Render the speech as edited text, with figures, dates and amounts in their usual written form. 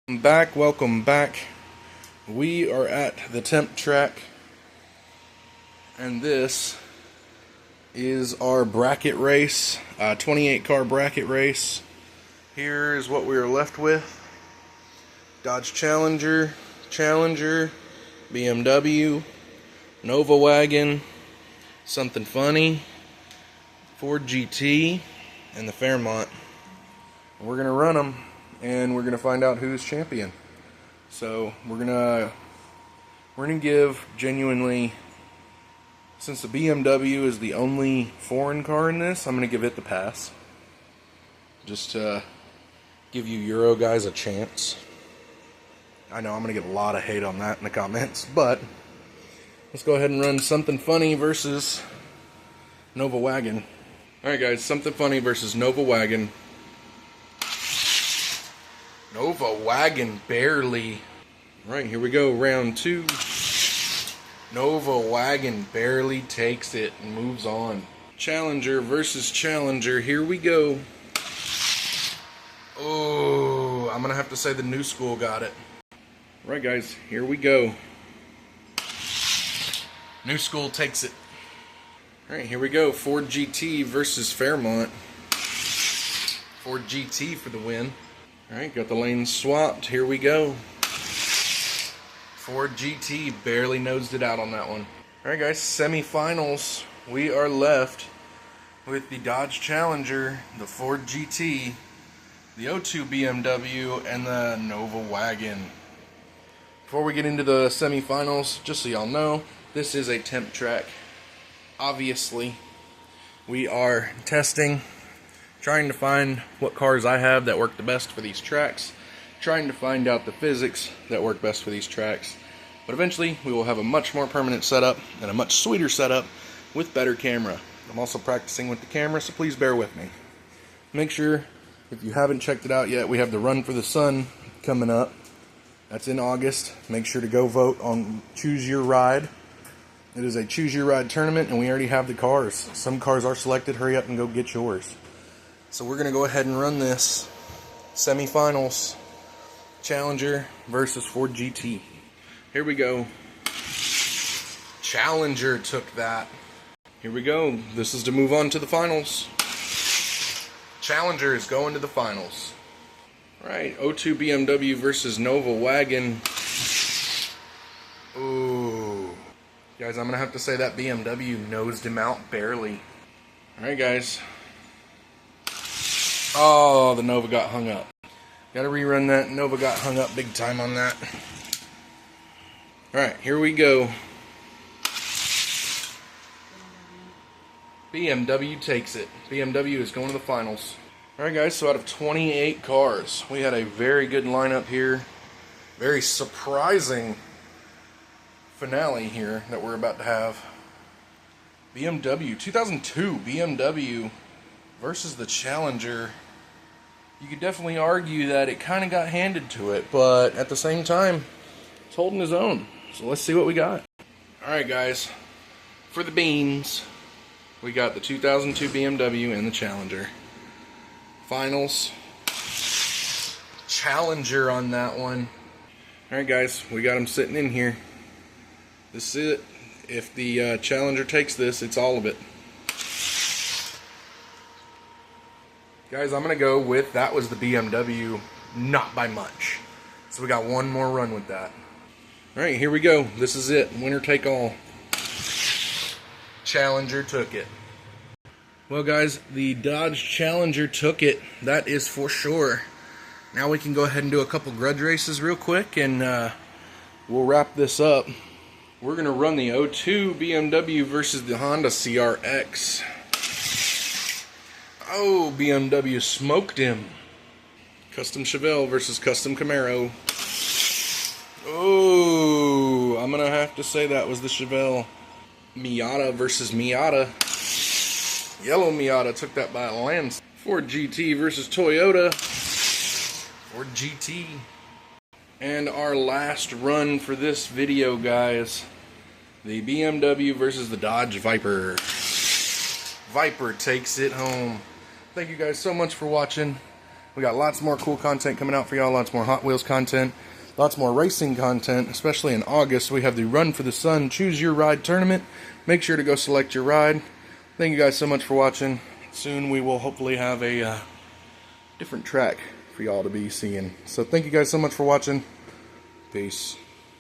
Welcome back. We are at the temp track, and this is our bracket race, 28 car bracket race. Here is what we are left with: Dodge Challenger, BMW, Nova Wagon, Something Funny, Ford GT, and the Fairmont. We're gonna run them, and we're gonna find out who's champion. So we're gonna give genuinely, since the BMW is the only foreign car in this, I'm gonna give it the pass. Just to give you Euro guys a chance. I know I'm gonna get a lot of hate on that in the comments, but let's go ahead and run Something Funny versus Nova Wagon. Alright guys, Something Funny versus Nova Wagon. Nova Wagon barely. Alright, here we go, round 2. Nova Wagon barely takes it and moves on. Challenger versus Challenger, here we go. Oh, I'm gonna have to say the new school got it. Alright guys, here we go. New school takes it. Alright, here we go. Ford GT versus Fairmont. Ford GT for the win. Alright, got the lanes swapped. Here we go. Ford GT barely nosed it out on that one. Alright guys, semifinals. We are left with the Dodge Challenger, the Ford GT, the 02 BMW, and the Nova Wagon. Before we get into the semifinals, just so y'all know, this is a temp track. Obviously, we are testing, trying to find what cars I have that work the best for these tracks, trying to find out the physics that work best for these tracks. But eventually, we will have a much more permanent setup and a much sweeter setup with better camera. I'm also practicing with the camera, so please bear with me. Make sure, if you haven't checked it out yet, we have the Run for the Sun coming up. That's in August. Make sure to go vote on Choose Your Ride. It is a Choose Your Ride tournament, and we already have the cars. Some cars are selected. Hurry up and go get yours. So we're going to go ahead and run this. Semifinals. Challenger versus Ford GT. Here we go. Challenger took that. Here we go. This is to move on to the finals. Challenger is going to the finals. Alright, 02 BMW versus Nova Wagon. Ooh. Guys, I'm going to have to say that BMW nosed him out barely. Alright guys. Oh, the Nova got hung up. Gotta rerun that. Nova got hung up big time on that. Alright, here we go. BMW takes it. BMW is going to the finals. Alright guys, so out of 28 cars, we had a very good lineup here. Very surprising finale here that we're about to have. BMW, 2002 BMW versus the Challenger. You could definitely argue that it kind of got handed to it, but at the same time, it's holding his own. So let's see what we got. Alright guys, for the beans, we got the 2002 BMW and the Challenger. Finals. Challenger on that one. Alright guys, we got them sitting in here. This is it. If the Challenger takes this, it's all of it. Guys, I'm going to go with that was the BMW, not by much. So we got one more run with that. Alright, here we go. This is it. Winner take all. Challenger took it. Well guys, the Dodge Challenger took it. That is for sure. Now we can go ahead and do a couple grudge races real quick, and we'll wrap this up. We're going to run the 02 BMW versus the Honda CRX. Oh, BMW smoked him. Custom Chevelle versus Custom Camaro. Oh, I'm going to have to say that was the Chevelle. Miata versus Miata. Yellow Miata took that by a landslide. Ford GT versus Toyota. Ford GT. And our last run for this video, guys. The BMW versus the Dodge Viper. Viper takes it home. Thank you guys so much for watching. We got lots more cool content coming out for y'all, lots more Hot Wheels content, lots more racing content, especially in August. We have the Run for the Sun Choose Your Ride tournament. Make sure to go select your ride. Thank you guys so much for watching. Soon we will hopefully have a different track for y'all to be seeing. So thank you guys so much for watching. Peace.